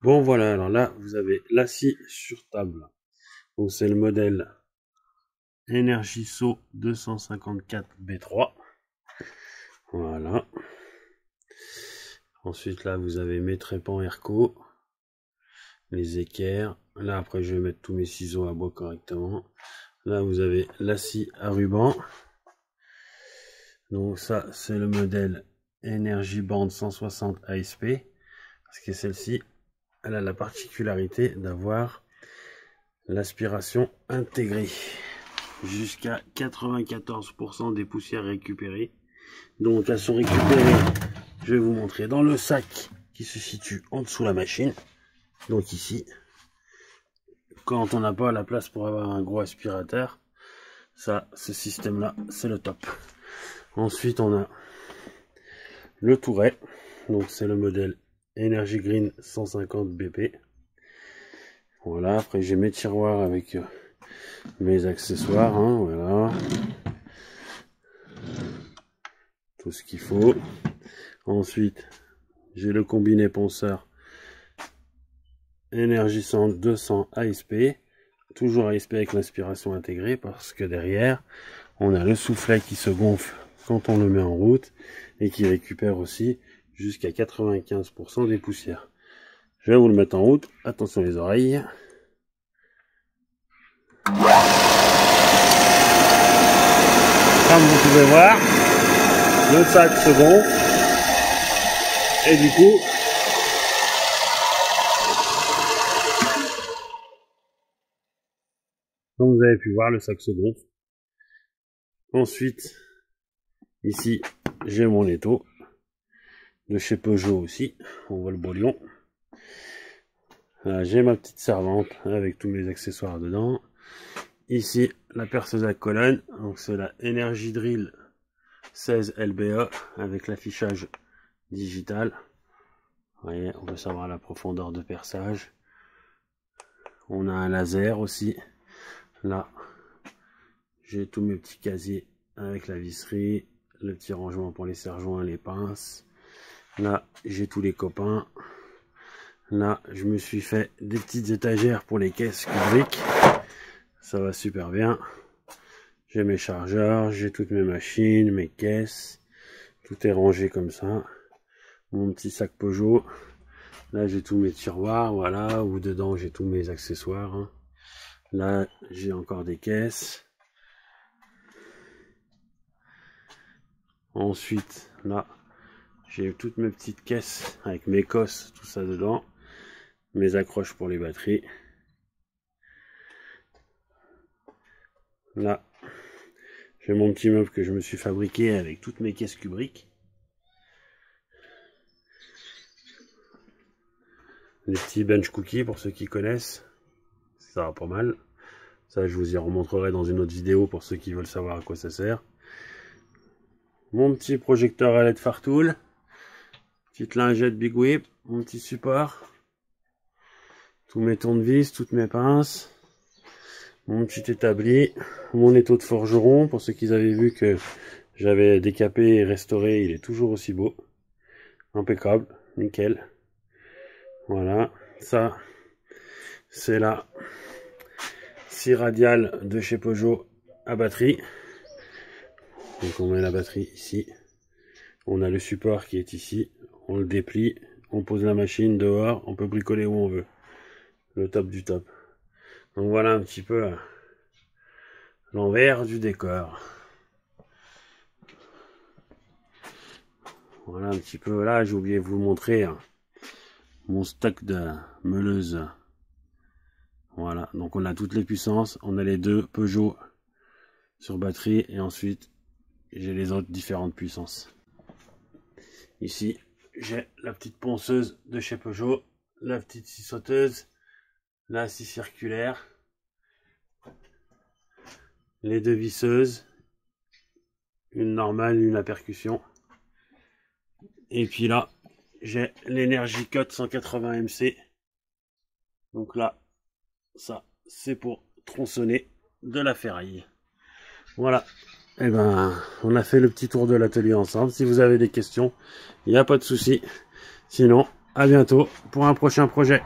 Bon voilà, alors là, vous avez la scie sur table. Donc c'est le modèle Energiso 254B3. Voilà. Ensuite là, vous avez mes trépans Erco, les équerres. Là après, je vais mettre tous mes ciseaux à bois correctement. Là, vous avez la scie à ruban. Donc ça, c'est le modèle Energy Band 160 ASP. Parce que celle-ci, elle a la particularité d'avoir l'aspiration intégrée. Jusqu'à 94% des poussières récupérées. Donc elles sont récupérées, je vais vous montrer, dans le sac qui se situe en dessous de la machine. Donc ici, quand on n'a pas la place pour avoir un gros aspirateur, ça, ce système-là, c'est le top. Ensuite, on a le touret. Donc c'est le modèle Energy Green 150 BP. Voilà, après j'ai mes tiroirs avec mes accessoires, hein, voilà. Tout ce qu'il faut. Ensuite, j'ai le combiné ponceur Energison 200 ASP. Toujours ASP avec l'inspiration intégrée parce que derrière, on a le soufflet qui se gonfle quand on le met en route et qui récupère aussi jusqu'à 95% des poussières. Je vais vous le mettre en route. Attention les oreilles. Comme vous pouvez voir, le sac se gonfle et du coup, comme vous avez pu voir, le sac se gonfle. Ensuite, ici, j'ai mon étau de chez Peugeot aussi. On voit le bolion. J'ai ma petite servante avec tous mes accessoires dedans. Ici, la perceuse à colonne. Donc c'est la Energy Drill 16 LBE avec l'affichage digital. Vous voyez, on veut savoir la profondeur de perçage. On a un laser aussi. Là, j'ai tous mes petits casiers avec la visserie, le petit rangement pour les serre-joints, les pinces. Là, j'ai tous les copains. Là, je me suis fait des petites étagères pour les caisses Kubrick. Ça va super bien. J'ai mes chargeurs, j'ai toutes mes machines, mes caisses. Tout est rangé comme ça. Mon petit sac Peugeot. Là, j'ai tous mes tiroirs, voilà, où dedans j'ai tous mes accessoires. Hein. Là, j'ai encore des caisses. Ensuite, là, j'ai toutes mes petites caisses avec mes cosses, tout ça dedans. Mes accroches pour les batteries. Là, j'ai mon petit meuble que je me suis fabriqué avec toutes mes caisses Kubrick. Les petits bench cookies pour ceux qui connaissent. Ça va pas mal. Ça, je vous y remontrerai dans une autre vidéo pour ceux qui veulent savoir à quoi ça sert. Mon petit projecteur à LED Fartool. Petite lingette Big Whip. Mon petit support. Tous mes tournevis, toutes mes pinces. Mon petit établi. Mon étau de forgeron. Pour ceux qui avaient vu que j'avais décapé et restauré, il est toujours aussi beau. Impeccable. Nickel. Voilà. Ça, c'est la scie radiale de chez Peugeot à batterie. Donc on met la batterie ici. On a le support qui est ici. On le déplie. On pose la machine dehors. On peut bricoler où on veut. Le top du top. Donc voilà un petit peu l'envers du décor. Voilà un petit peu. Là, j'ai oublié de vous montrer mon stock de meuleuse. Voilà. Donc on a toutes les puissances. On a les deux Peugeot sur batterie. Et ensuite, j'ai les autres différentes puissances. Ici, j'ai la petite ponceuse de chez Peugeot. La petite scie sauteuse. La scie circulaire. Les deux visseuses. Une normale, une à percussion. Et puis là, j'ai l'Energy Cut 180 MC. Donc là, ça, c'est pour tronçonner de la ferraille. Voilà. Et ben, on a fait le petit tour de l'atelier ensemble. Si vous avez des questions, il n'y a pas de souci. Sinon, à bientôt pour un prochain projet.